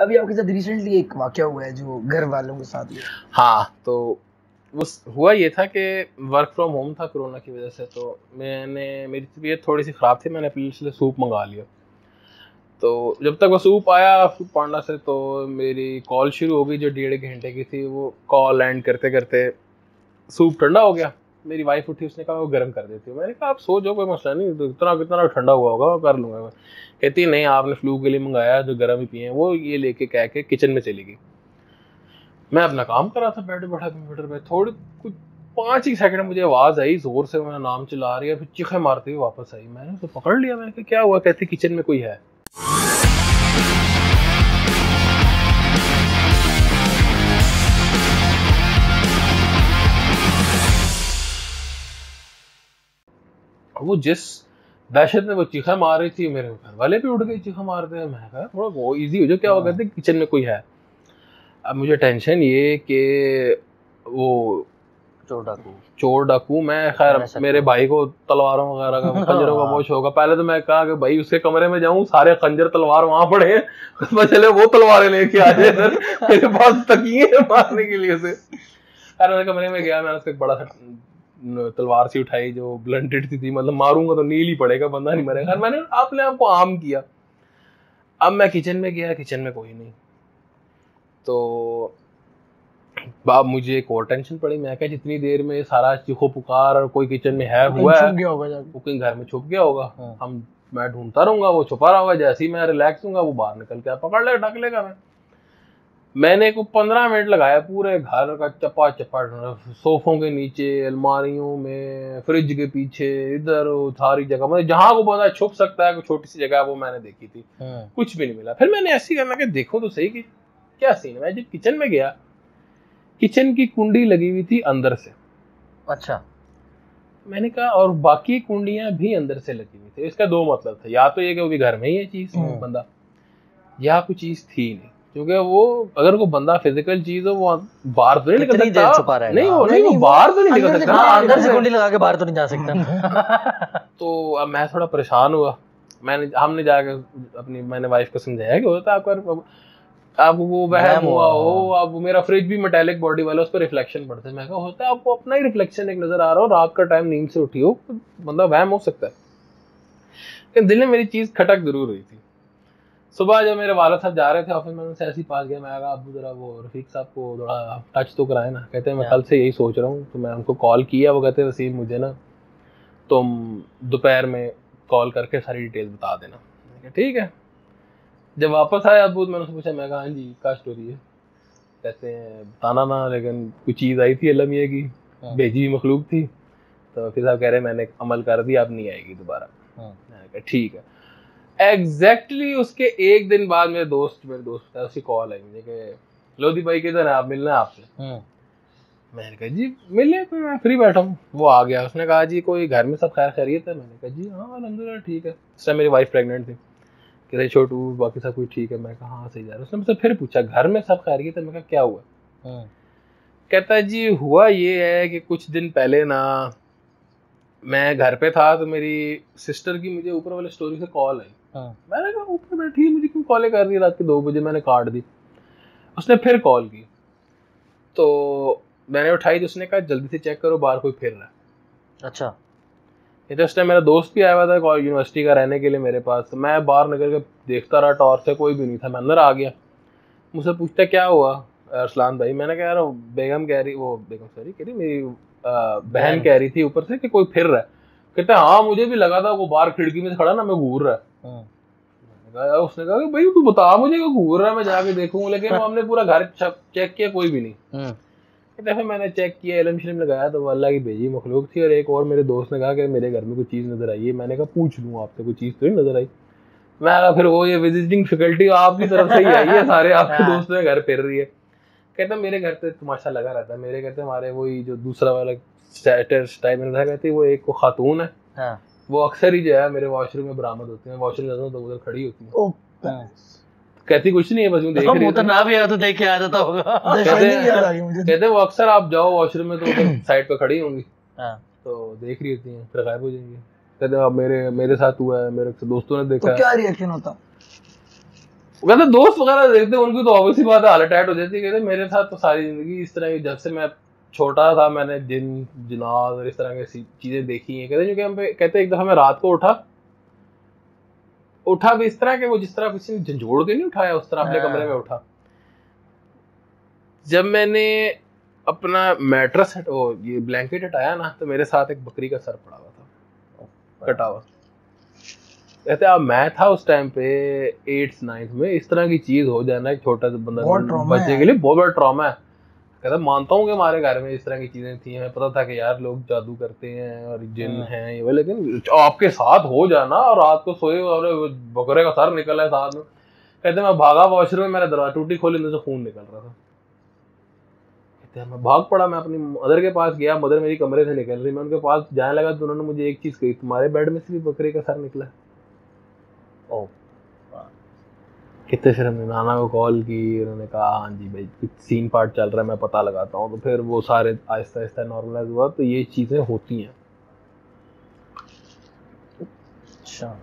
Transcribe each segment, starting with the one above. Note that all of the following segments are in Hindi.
अभी आपके साथ रिसेंटली एक वाकया हुआ है जो घर वालों के साथ हुआ। हाँ, तो वो हुआ ये था कि वर्क फ्रॉम होम था कोरोना की वजह से, तो मेरी तबीयत थोड़ी सी ख़राब थी, मैंने अपने लिए सूप मंगा लिया। तो जब तक वो सूप आया सूप पांडा से, तो मेरी कॉल शुरू हो गई जो 1.5 घंटे की थी। वो कॉल एंड करते करते सूप ठंडा हो गया। मेरी वाइफ उठी, उसने कहा वो गर्म कर देती हूँ। मैंने कहा आप सो जाओ, कोई मसला नहीं, तो इतना कितना ठंडा हुआ होगा कर लूँगा मैं। कहती नहीं, आपने फ्लू के लिए मंगाया, जो गर्म ही पिए। वो ये लेके कह के किचन में चली गई। मैं अपना काम कर रहा था बैठे बैठा कंप्यूटर पे। थोड़ी कुछ 5 ही सेकंड मुझे आवाज़ आई, ज़ोर से मेरा नाम चिल्ला रही है, फिर चीखें मारती हुई वापस आई। मैंने उसे पकड़ लिया, मैंने कहा क्या हुआ? कहती किचन में कोई है। वो जिस दहशत में वो चीखा मार रही थी, मेरे घर वाले भी उठ गए चीखा मारते हैं। मैं कहा थोड़ा वो इजी हो जाए, क्या हो? कहते किचन में कोई है। अब मुझे टेंशन ये कि वो चोर डाकू मैं खैर मेरे भाई को तलवारों वगैरह का खंजरों का बहुत शौक है। पहले तो मैं कहा कि भाई उसके कमरे में जाऊं, सारे खंजर तलवार वहां पड़े हैं, पता चले वो तलवारें लेके आ जाए इधर मेरे पास तकिए हैं मारने के लिए उसे। खैर मैं कमरे में गया, मैंने उसको एक बड़ा सा तलवार सी उठाई जो ब्लंटेड सी थी, मतलब मारूंगा तो नील ही पड़ेगा, बंदा नहीं मरेगा। खैर मैंने अपने आप को आम किया। अब मैं किचन में गया, किचन में कोई नहीं। तो बाप मुझे एक और टेंशन पड़ी। मैं क्या जितनी देर में सारा चीखो पुकार और कोई किचन में है हुआ है, वो कहीं घर में छुप गया होगा। मैं ढूंढता रहूंगा, वो छुपा रहा होगा। जैसे ही मैं रिलैक्स हूंगा वो बाहर निकल के पकड़ लेगा, ढक लेगा। मैंने को 15 मिनट लगाया पूरे घर का चपा चपा, सोफों के नीचे, अलमारियों में, फ्रिज के पीछे, इधर सारी जगह, मतलब जहां को बंदा छुप सकता है, कोई छोटी सी जगह वो मैंने देखी थी। कुछ भी नहीं मिला। फिर मैंने ऐसी करना कि देखो तो सही कि क्या सीन है। मैं जब किचन में गया, किचन की कुंडी लगी हुई थी अंदर से। अच्छा। मैंने कहा और बाकी कुंडियां भी अंदर से लगी हुई थी। इसका दो मतलब था, या तो ये कि वो भी घर में ही है चीज बंदा, या कुछ चीज थी नहीं। क्योंकि वो अगर कोई बंदा फिजिकल चीज हो वो बाहर तो नहीं निकल सकता। छुपा रहेगा। नहीं वो बाहर तो नहीं निकल सकता, अंदर से कुंडी लगा के बाहर तो नहीं जा सकता। तो अब मैं थोड़ा परेशान हुआ। हमने जाकर मैंने वाइफ को समझाया कि होता है आपको वो वहम हुआ हो। अब मेरा फ्रिज भी मेटालिक बॉडी वाला, उस पर रिफ्लेक्शन पड़ता है। मैं कहा होता है आपको अपना ही रिफ्लेक्शन एक नजर आ रहा हो, रात का टाइम नींद से उठी हो, बंदा वहम हो सकता है। लेकिन दिल में मेरी चीज खटक जरूर हुई थी। सुबह जब मेरे वाला साहब जा रहे थे ऑफिस में, उनसे ऐसे ही पास गया। मैं कहा अबू जरा वो रफीक साहब को थोड़ा टच तो कराए ना। कहते हैं मैं कल से यही सोच रहा हूँ। तो मैं उनको कॉल किया, वो कहते हैं वसीम मुझे ना तुम दोपहर में कॉल करके सारी डिटेल बता देना। ठीक है। जब वापस आया अबू, मैंने उससे पूछा, मैं कहा हाँ जी क्या स्टोरी है? कहते हैं बताना ना, लेकिन कुछ चीज़ आई थी अल्लाह मियाँ की, भेजी हुई मखलूक थी। तो फिर साहब कह रहे मैंने अमल कर दिया, अब नहीं आएगी दोबारा। मैंने कहा ठीक है। एग्जैक्टली उसके एक दिन बाद मेरे दोस्त था, उसकी कॉल आई मुझे कि लोधी भाई किधर है आप, मिलना है आपसे। मैंने कहा जी मिले, तो मैं फ्री बैठा हूँ। वो आ गया, उसने कहा जी कोई घर में सब खैर खैरियत है? मैंने कहा जी हाँ अल्हम्दुलिल्लाह ठीक है। उस टाइम मेरी वाइफ प्रेग्नेंट थी। कहते छोटू बाकी सब कुछ ठीक है? मैं कहा हाँ सही जा रहा है। उसने मुझसे फिर पूछा घर में सब खैरियत है? मैं कहा क्या हुआ? कहता है जी हुआ ये है कि कुछ दिन पहले ना मैं घर पे था, तो मेरी सिस्टर की मुझे ऊपर वाले स्टोरी से कॉल आई। मैंने कहा ऊपर बैठी है, मुझे क्यों कॉलें कर रही है रात के 2 बजे? मैंने काट दी। उसने फिर कॉल की, तो मैंने उठाई, तो उसने कहा जल्दी से चेक करो बाहर कोई फिर रहा है। अच्छा। तो उस टाइम मेरा दोस्त भी आया हुआ था यूनिवर्सिटी का रहने के लिए मेरे पास। मैं बाहर निकल के देखता रहा, टॉर्च से कोई भी नहीं था। मैं अंदर आ गया, मुझसे पूछता क्या हुआ अरसलान भाई? मैंने कहा यार बेगम कह रही मेरी बहन कह रही थी ऊपर से कि कोई फिर रहा है। कहते हाँ मुझे भी लगा था, वो बाहर खिड़की में खड़ा ना, मैं घूर रहा है। उसने कहा भाई तू बता मुझे कि घूर रहा है, मैं जाके देखूंगा। लेकिन हमने पूरा घर चेक किया, कोई भी नहीं। फिर मैंने चेक किया, एलम शलम लगाया, तो अल्लाह की भेजी मखलूक थी। और एक और मेरे दोस्त ने कहा कि मेरे घर में कोई चीज़ नजर आई है। मैंने कहा पूछ लूँ आपसे, कोई चीज़ तो नहीं नजर आई? मैं कहा फिर वो ये विजिटिंग फैकल्टी आपकी तरफ से ही आई है, सारे आपके दोस्त में घर फिर रही है। कहता मेरे घर पे तमाशा लगा रहता है। मेरे कहते हमारे वही जो दूसरा वाला टाइम में कहती वो एक को खातून है, वो अक्सर ही जो है मेरे वॉशरूम में बरामद होती है। वॉशरूम जाता हूँ तो उधर खड़ी होती है, कहती कुछ नहीं है, बस यूं देख रही है। ना भी आया तो देख के आ जाता होगा। कहते वो अक्सर आप जाओ वॉशरूम में तो उधर साइड पे खड़ी होंगी, तो देख रही होती हैं, फिर गायब हो जाएंगी। कहते अब मेरे साथ हुआ है, मेरे दोस्तों ने देखा। तो क्या रिएक्शन होता? कहते दोस्त वगैरह देखते उनकी तो ऑब्वियसली बात है हालत टाइट हो जाती है। कहते मेरे साथ तो सारी जिंदगी इस तरह की, जब से मैं छोटा था मैंने जिन जिनात और इस तरह की चीजें देखी हैं। कहते क्योंकि हम कहते एक दफा मैं रात को उठा भी इस तरह के, वो जिस तरह किसी ने झंझोड़ के नहीं उठाया उस तरह अपने कमरे में उठा। जब मैंने अपना मैट्रेस ये ब्लैंकेट हटाया ना, तो मेरे साथ एक बकरी का सर पड़ा हुआ था, कटा हुआ। कहते अब मैं था उस टाइम पे 8th 9th में, इस तरह की चीज हो जाना एक छोटा सा बंदा बच्चे के लिए बहुत बड़ा ट्रॉमा है। कहता मानता हूँ कि हमारे घर में इस तरह की चीजें थी, हमें पता था कि यार लोग जादू करते हैं और जिन हैं ये, लेकिन आपके साथ हो जाना और रात को सोए और बकरे का सर निकला है साथ में। कहते मैं भागा वॉशरूम में, मेरा दरवाजा टूटी खोली, अंदर से खून निकल रहा था। कहते मैं भाग पड़ा, मैं अपनी मदर के पास गया, मदर मेरी कमरे से निकल रही, मैं उनके पास जाने लगा तो उन्होंने मुझे एक चीज कही, तुम्हारे बेड में से भी बकरे का सर निकला। ओ कितने फिर हमने नाना को कॉल की, उन्होंने कहा हाँ जी भाई कुछ सीन पार्ट चल रहा है, मैं पता लगाता हूँ। तो फिर वो सारे आहिस्ता आहिस्ता नॉर्मलाइज हुआ। तो ये चीजें होती हैं। अच्छा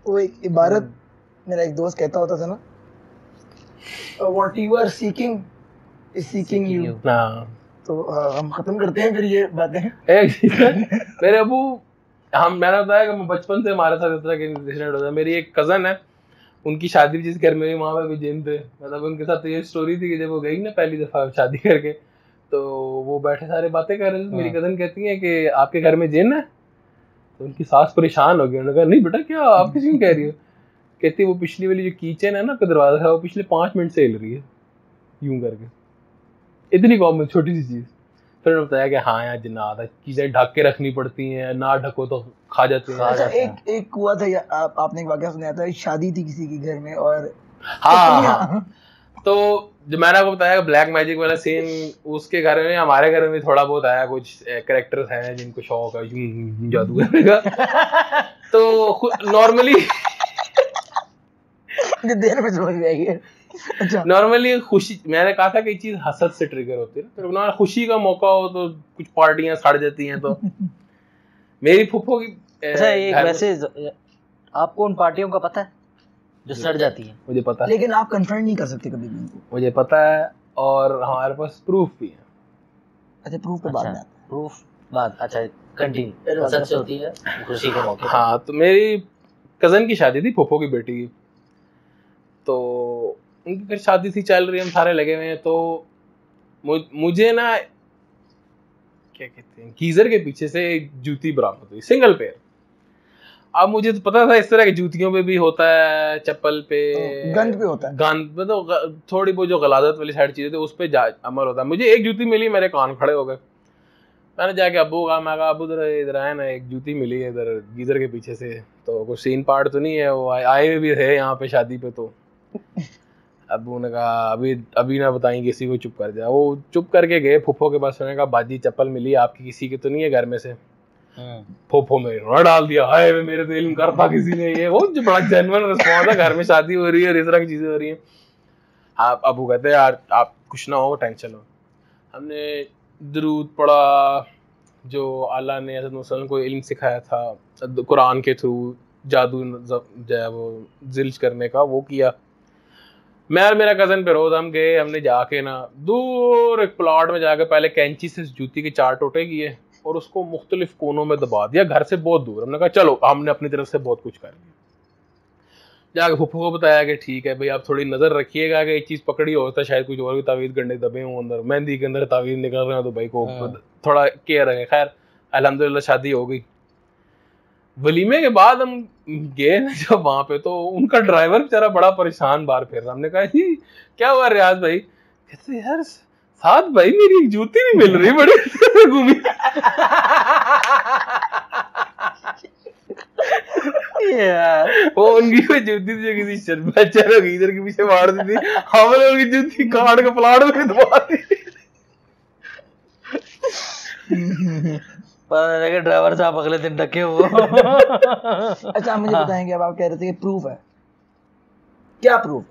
वो एक इबारत मेरा एक दोस्त कहता होता था ना, what you are seeking is seeking you. तो हम खत्म करते हैं फिर ये बातें। मेरे अबू मैंने बताया कि बचपन से हमारे साथ इस तरह के इंसिडेंट होता है। मेरी एक कजन है, उनकी शादी जिस घर में वहाँ पे भी जिन थे, मतलब उनके साथ तो ये स्टोरी थी कि जब वो गई ना पहली दफा शादी करके, तो वो बैठे सारे बातें कर रहे थे। मेरी कजन कहती है कि आपके घर में जिन है। तो उनकी सास परेशान हो गई, उन्होंने कहा नहीं बेटा क्या आप किसी को कह रही हो। कहती वो पिछली वाली जो किचन है ना दरवाजा है, वो पिछले 5 मिनट से हिल रही है यूं करके, इतनी कॉमन छोटी सी चीज। फिर उन्होंने बताया कि हाँ यार जिन्नात है, चीजें ढक के रखनी पड़ती हैं, ना ढको तो खा जाते हैं। अच्छा एक हुआ था आपने एक वाकया सुनाया था, शादी थी किसी के घर में और हाँ तो जो मैंने आपको बताया ब्लैक मैजिक वाला सीन, उसके घर में हमारे घर में थोड़ा बहुत आया। कुछ कैरेक्टर्स हैं जिनको शौक है जादू करने का। तो नॉर्मली देर में समझ में आई। अच्छा नॉर्मली खुशी, मैंने कहा था कि चीज हसद से ट्रिगर होती है, तो खुशी का मौका हो तो कुछ पार्टियां सड़ जाती हैं। तो मेरी फुफ्फो की अच्छा एक वैसे आपको उन पार्टियों का पता है जो सड़ जाती है? मुझे पता है, लेकिन आप कंफर्म नहीं कर सकते कभी भी उनको। मुझे पता है और हमारे पास प्रूफ भी है। अच्छा प्रूफ के बाद में आता है। प्रूफ बाद अच्छा कंटिन्यू सच से होती है खुशी के मौके। हाँ तो मेरी कजन की शादी थी, फुफ्फो की बेटी की। तो उनकी फिर शादी थी चल रही, हम सारे लगे हुए हैं। तो मुझे ना क्या कहते हैं गीजर के पीछे से एक जूती बरामद हुई, सिंगल पेयर। अब मुझे तो पता था इस तरह की जूतियों पे भी होता है, चप्पल पे गंद पे होता है, गंद मतलब थोड़ी बहुत जो गलाजत वाली साइड चीजें थी उस पे अमल होता है। मुझे एक जूती मिली, मेरे कान खड़े हो गए। मैंने जाके अब्बू कहा, मैं कहा अब्बू इधर आए ना, एक जूती मिली है इधर गीजर के पीछे से। तो कुछ सीन पार्ट तो नहीं है, वो आए हुए भी थे यहाँ पे शादी पे। तो अब्बू ने कहा अभी ना बताएं किसी को, चुप कर जा। वो चुप करके गए फुफ्फो के पास, उन्होंने कहा बाजी चप्पल मिली आपकी, किसी की तो नहीं है घर में से? फुफ्फो में रोना डाल दिया, हाय मेरे तो इल्म करता किसी ने ये वो, जो बड़ा जेन्युइन रिस्पॉन्स है, घर में शादी हो रही है और इस तरह की चीजें हो रही हैं। हाँ अबू कहते हैं यार आप कुछ ना हो, टेंशन हो। हमने दरूद पढ़ा, जो अल्लाह ने हज़रत मुहम्मद को इल्म सिखाया था कुरान के थ्रू, जादू जो है वो जिल्ज करने का, वो किया। मैं और मेरा कज़न पे रोज हम गए, हमने जाके ना दूर एक प्लॉट में जाके पहले कैंची से जूती के 4 टोटे किए और उसको मुख्तलिफ कोनों में दबा दिया, घर से बहुत दूर। हमने कहा चलो, हमने अपनी तरफ से बहुत कुछ कर लिया। जाके फुफ्फो को बताया कि ठीक है भाई आप थोड़ी नजर रखिएगा कि एक चीज पकड़ी हो तो शायद कुछ और भी तावीज गंडे दबे हों अंदर, मेहंदी के अंदर तावीज निकल रहे हो, तो भाई को थोड़ा केयर रखे। खैर अल्हम्दुलिल्लाह शादी हो गई। वलीमे के बाद हम गए जब वहां पे, तो उनका ड्राइवर बेचारा बड़ा परेशान बाहर फिर रहा। हमने कहा जी क्या हुआ रियाज भाई? कहते यार साथ भाई मेरी एक जूती नहीं मिल रही, बड़ी घूमी। वो उनकी कोई जूती थी जो किसी शर्मा गीजर के पीछे मार दी थी, हमने उनकी जूती काट के प्लाट में दबा दी। पता लगा ड्राइवर साहब अगले दिन डके हो। अच्छा मुझे बताएंगे, अब आप कह रहे थे कि प्रूफ है, क्या प्रूफ?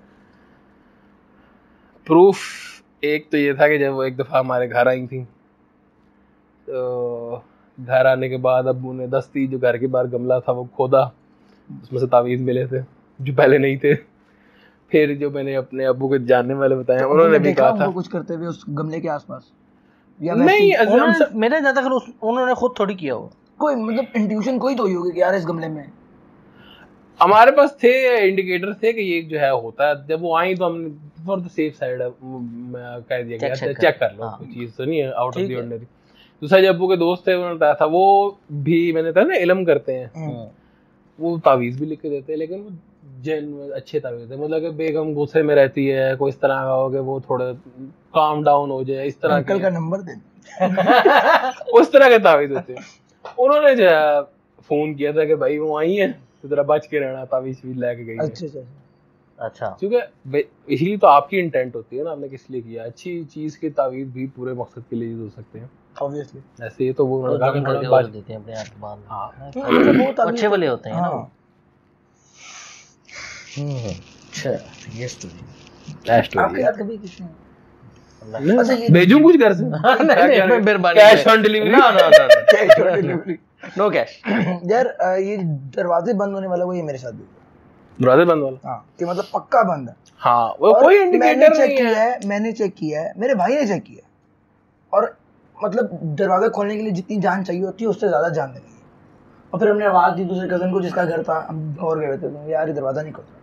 प्रूफ एक तो ये था कि जब वो एक दफा हमारे घर आई थी घर आने के बाद अब्बू ने दस्ती जो घर के बाहर गमला था वो खोदा, उसमें से तावीज़ मिले थे जो पहले नहीं थे। फिर जो मैंने अपने अब्बू के जानने वाले बताए तो उन्होंने भी कहा था कुछ करते हुए उस गमले के आसपास या नहीं, मेरे ज्यादा कर उन्होंने खुद थोड़ी किया हो, कोई मतलब इंट्यूशन कोई तो हुई होगी कि यार इस गमले में। हमारे पास थे इंडिकेटर थे कि ये जो है होता है। जब वो आई तो हमने फॉर द सेफ साइड कह दिया गया चेक कर लो, कोई चीज तो नहीं है आउट ऑफ द ऑर्डिनरी। दूसरा जब अब्बू के दोस्त थे उन्होंने बताया था, वो भी मैंने कहा ना इल्म करते हैं, वो तावीज़ भी लिख के देते हैं, लेकिन वो जेन्युइन अच्छे तावीज़ है। मतलब कि बेगम गुस्से में रहती है, कोई इस तरह का हो कि वो थोड़ा काम डाउन हो जाए, इस तरह अंकल का नंबर दे उस तरह के तावीज़ होते हैं। उन्होंने जो है फोन किया था कि भाई वो आई है तो जरा बच के रहना, तावीज़ भी लेके गई। अच्छा, क्योंकि इसलिए तो आपकी इंटेंट होती है ना, आपने किस लिए किया। अच्छी चीज के तावीज़ भी पूरे मकसद के लिए यूज हो सकते हैं ऑब्वियसली। ऐसे ही तो वो लगा के थोड़ा बात देते हैं अपने हाथ बांध। हां, बहुत अच्छे वाले होते हैं ना। अच्छा, ये स्टोरी आपके साथ कभी किसने अच्छा ये भेजूं कुछ घर से? नहीं, मेहरबानी, cash on delivery? Cash on delivery, no cash. यार ये दरवाजे बंद होने वाला वो ये मेरे साथ भी हुआ। दरवाजे बंद वाला? हाँ, कि मतलब पक्का बंद है। हाँ, वो कोई इंडिकेटर नहीं है। मैंने चेक किया है, मेरे भाई ने चेक किया, और मतलब दरवाजा खोलने के लिए जितनी जान चाहिए होती है उससे ज्यादा जान लगी। और फिर हमने आवाज दी दूसरे कजन को जिसका घर था, हम और गए थे, तो यार ये दरवाजा नहीं खोल रहा।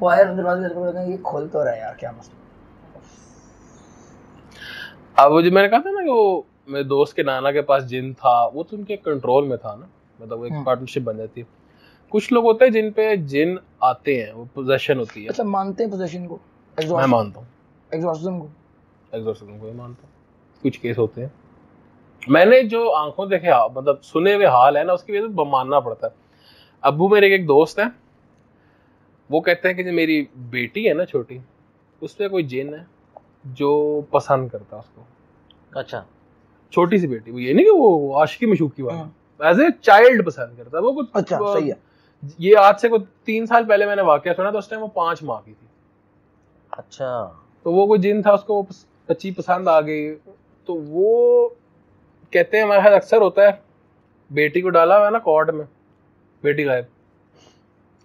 वो आया दरवाजा खोल, ये खोल तो रहा है यार, क्या मसला। अब वो जो मैंने कहा था ना कि वो मेरे दोस्त के नाना के पास जिन था, वो तो उनके कंट्रोल में था ना, मतलब एक पार्टनरशिप बन जाती है। कुछ लोग होते हैं जिन पे जिन आते हैं, वो पोजेशन होती है। अच्छा, मानते हैं पोजेशन को? मैं मानता हूँ एग्जॉर्सिज्म को ही मानता हूँ। कुछ केस होते हैं, मैंने जो आंखों देखे मतलब सुने हुए हाल है ना, उसकी वजह से मानना पड़ता है। अब्बू मेरे एक दोस्त है, वो कहते हैं कि जो मेरी बेटी है ना छोटी, उस पर कोई जिन है जो पसंद करता है उसको। अच्छा, छोटी सी बेटी, वो ये नहीं कि वो आशिकी मशूकी वाला, एज ए चाइल्ड पसंद करता है वो कुछ। अच्छा, सही है। ये आज से कोई 3 साल पहले मैंने वाकया सुना था, उस टाइम वो 5 माह की थी। अच्छा, तो वो कोई जिन था, उसको बच्ची पसंद आ गई। तो वो कहते हैं हमारे साथ अक्सर होता है, बेटी को डाला हुआ है ना कॉर्ड में, बेटी गायब।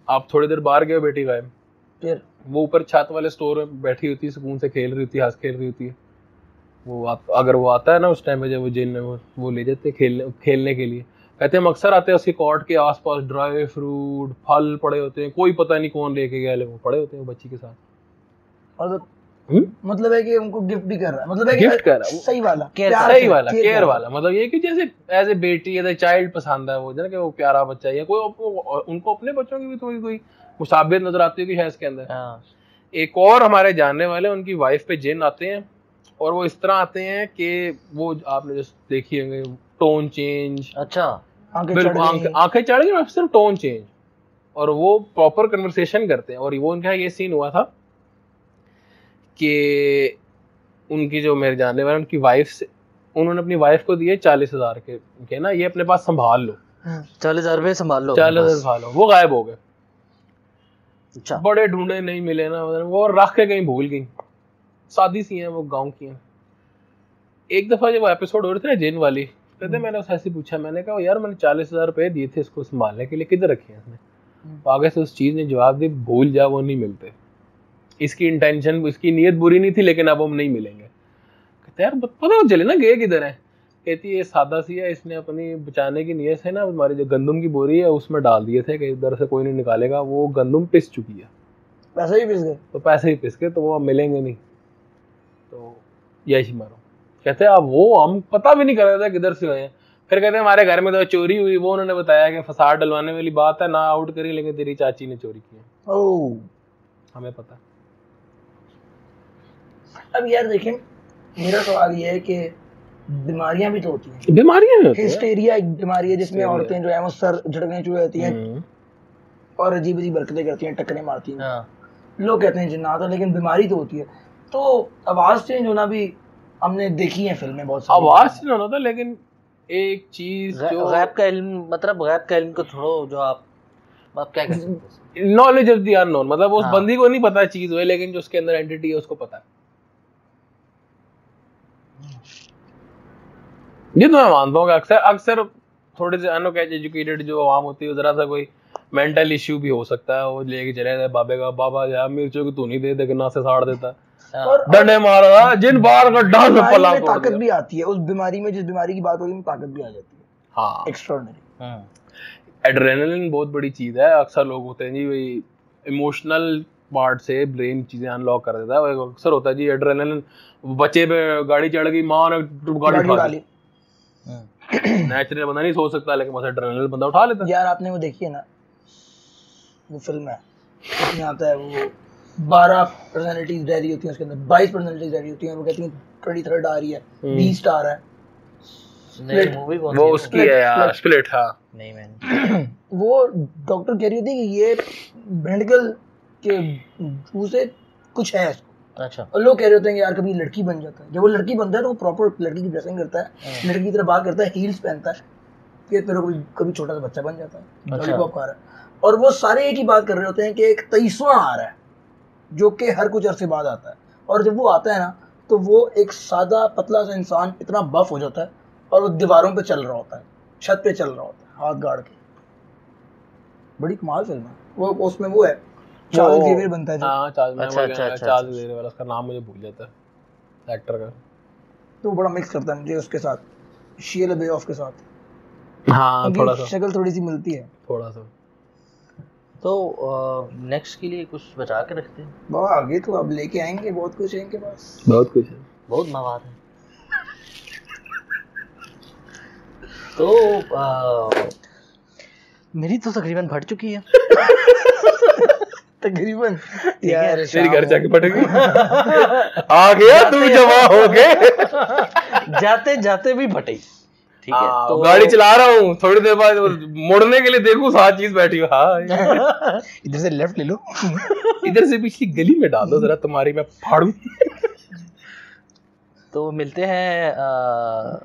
आप थोड़ी देर बाहर गए, बेटी गायब। फिर वो ऊपर छत वाले स्टोर में बैठी होती है, सुकून से खेल रही होती है, हंस खेल रही होती है। वो अगर वो आता है ना उस टाइम में, जब वो जेल में वो ले जाते हैं खेलने के लिए। कहते हैं हम अक्सर आते हैं उसके कॉर्ड के आसपास, ड्राई फ्रूट फल पड़े होते हैं, कोई पता नहीं कौन लेके गया, वो पड़े होते हैं बच्ची के साथ। मतलब है कि उनको गिफ्ट भी कर रहा है, मतलब है गिफ्ट कर रहा है, सही वाला केयर वाला। मतलब ये कि जैसे एज ए बेटी, एज ए चाइल्ड पसंद है वो, कि वो प्यारा बच्चा है। कोई उनको अपने बच्चों की भी कोई मुसाबियत नजर आती है कि शायद इसके अंदर। एक और हमारे जानने वाले, उनकी वाइफ पे जिन आते हैं, और वो इस तरह आते हैं कि वो आपने जो देखी होंगे, टोन चेंज। अच्छा, आंखें चढ़ गई, सिर्फ टोन चेंज, और वो प्रॉपर कन्वर्सेशन करते हैं। और वो उनका ये सीन हुआ था कि उनकी जो मेरे जानने वाले, उनकी वाइफ से, उन्होंने अपनी वाइफ को दिए 40,000 के ना, ये अपने पास संभाल लो, 40,000 रुपए संभाल लो, 40,000 संभाल लो। वो गायब हो गए। अच्छा, बड़े ढूंढे, नहीं मिले ना, वो रख के कहीं भूल गई। सादी सी हैं वो, गांव की हैं। एक दफा जब एपिसोड हो रहे थे ना जिन वाली, कहते मैंने उससे ऐसे पूछा, मैंने कहा यार मैंने 40,000 रुपए दिए थे इसको संभालने के लिए, किधर रखे हैं इसने? तो आगे से उस चीज ने जवाब दी, भूल जा, वो नहीं मिलते। इसकी इंटेंशन, इसकी नीयत बुरी नहीं थी, लेकिन अब हम नहीं मिलेंगे। कहते यार पता हो चले ना गए किधर है? कहती है सादा सी है, इसने अपनी बचाने की नीयत से ना हमारी जो गंदम की बोरी है उसमें डाल दिए थे कि इधर से कोई नहीं निकालेगा, वो गंदम पिस चुकी है। पैसे ही पिस गए? तो पैसे ही पिस गए, तो वो अब मिलेंगे नहीं। तो यही मारो। कहते हैं अब वो हम पता भी नहीं कर रहे थे किधर से हुए हैं। फिर कहते हैं हमारे घर में तो चोरी हुई, वो उन्होंने बताया कि फसाद डलवाने वाली बात है, ना आउट करी, लेकिन तेरी चाची ने चोरी की है। ओह, हमें पता। अब यार देखें, मेरा सवाल ये है कि बीमारियां भी तो होती हैं। बीमारियां, हिस्टेरिया एक बीमारी है जिसमें औरतें जो है वो सर झटकने शुरू होती हैं और अजीब अजीब हरकतें करती हैं, टक्करें मारती हैं। लोग कहते हैं जिन्नात है, लेकिन बीमारी तो होती है। तो आवाज चेंज होना भी हमने देखी है फिल्में बहुत सारी। आवाज चेंज होना था, लेकिन एक चीज जो गैब का इल्म, मतलब गैब का इल्म को छोड़ो, जो आप क्या कह सकते हैं, नॉलेज ऑफ द अननोन, मतलब उस बंदी को नहीं पता चीज हुई, लेकिन जो उसके अंदर एंटिटी है उसको पता है। ये तो मैं मानता हूँ कि अक्सर थोड़े से एजुकेटेड जो आवाम होती है, जरा सा कोई मेंटल इश्यू भी हो सकता है, वो लेके चले जाए बाबे का, बाबा यार मिर्चों की तू नहीं दे देखना से साड़ देता है, और डंडे मारा जिन बार का डांस में पला में ताकत भी आती है उस बीमारी में, जिस बीमारी की बात हो रही है ताकत भी आ जाती है। हाँ, एक्स्ट्राऑर्डिनरी। एड्रेनलिन बहुत बड़ी चीज है। अक्सर लोग होते हैं जी वही इमोशनल पार्ट से ब्रेन चीजें अनलॉक कर देता है। अक्सर होता है जी एड्रेनलिन, बच्चे पे गाड़ी चढ़ गई, माँ ने गाड़ी उठा ली, नेचुरल बंदा नहीं सोच सकता, लेकिन बस एड्रेनलिन बंदा उठा लेता है। यार आपने वो देखी है ना, वो फिल्म है, उसमें आता है वो 12 पर्सनालिटीज रह रही होती हैं उसके अंदर, 22 पर्सनालिटीज रह रही होती हैं, वो कहती हैं 23rd आ रही है, 20 स्टार है। नहीं, मूवी कौन वो सी उसकी है यार, स्प्लिट। हाँ नहीं मैंने वो डॉक्टर कह रही होती है कि ये मेडिकल के थ्रू से कुछ है इसको, अच्छा और लोग कह रहे होते हैं कि यार कभी लड़की बन जाता है। जब वो लड़की बनता है तो वो प्रॉपर लड़की की ड्रेसिंग करता है, लड़की की तरह बात करता है, हील्स पहनता है, फिर कभी छोटा सा बच्चा बन जाता है, लॉलीपॉप खा रहा है। और वो सारे एक ही बात कर रहे होते हैं कि एक 23वां आ रहा है जो कि हर कुछ अरसे बाद आता है, और जब वो आता है ना तो वो एक सादा पतला सा इंसान इतना बफ हो जाता है और वो दीवारों पे चल रहा होता है, छत पे चल रहा होता है हाथ गाड़ के। बड़ी कमाल फिल्म है वो। उसमें वो है चार्ल्स जेवियर बनता है जो, हाँ चार्ल्स अच्छा। जेवियर वाला, उसका नाम मुझे भूल जाता है एक्टर का। तो वो बड़ा मिक्स करता है मुझे उसके साथ, शिया लबेओफ के साथ। हाँ थोड़ा सा, शक्ल थोड़ी सी मिलती है थोड़ा सा। तो नेक्स्ट के लिए कुछ बचा के रखते हैं। बहुत आगे तो अब लेके आएंगे, बहुत कुछ है इनके पास, बहुत कुछ है, बहुत मवाद है। तो मेरी तो तकरीबन फट चुकी है तकरीबन यार तेरी घर जाके फटेगी आ गया तू जमा हो गए जाते जाते भी फटे। ठीक है तो गाड़ी चला रहा हूँ, थोड़ी देर बाद मुड़ने के लिए देखूं 7 चीज बैठी हो, हाँ इधर से लेफ्ट ले लो इधर से पिछली गली में डाल दो जरा, तुम्हारी मैं फाड़ू। तो मिलते हैं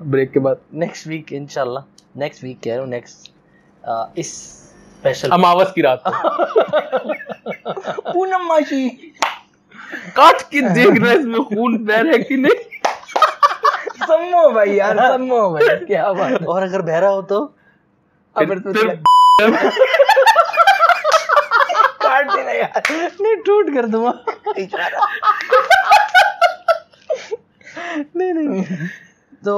ब्रेक के बाद नेक्स्ट वीक इंशाल्लाह। नेक्स्ट वीक कह रहा हूँ, नेक्स्ट इस स्पेशल अमावस की रात पूनम मासी काट के देखना इसमें खून बह रहा है कि नहीं। सम्मो भाई यार, सम्मो भाई क्या बात। और अगर बहरा हो तो अब तो काट देना यार, नहीं टूट कर दूंगा। नहीं तो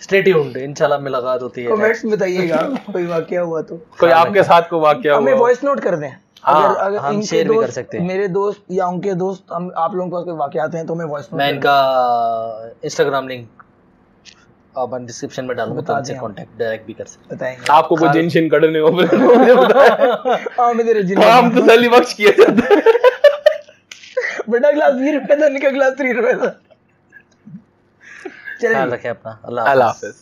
स्टे ट्यून्ड, इंशाल्लाह मुलाकात होती है। कमेंट्स में बताइएगा कोई वाकया हुआ तो, कोई आपके साथ को वाकया हुआ, हमें वॉइस नोट कर दें। अगर हम इनके शेयर भी कर दोस्त, सकते हैं। मेरे दोस्त या उनके दोस्त, हम आप लोगों के पास कोई वाकयात हैं तो हमें वॉइस नोट मैं इनका इंस्टाग्राम लिंक अपन डिस्क्रिप्शन में डालूंगा, तो उनसे कांटेक्ट डायरेक्ट भी कर सकते बताएंगे। आपको कोई जिन शिन कड़ने हो हाँ मैं तेरे जिन काम तसल्ली बख्श किया जाता है। बड़ा ग्लास 20 रुपए था, निका ग्लास 3 रुपए था। ख्याल रखें अपना। अल्लाह हाफिज।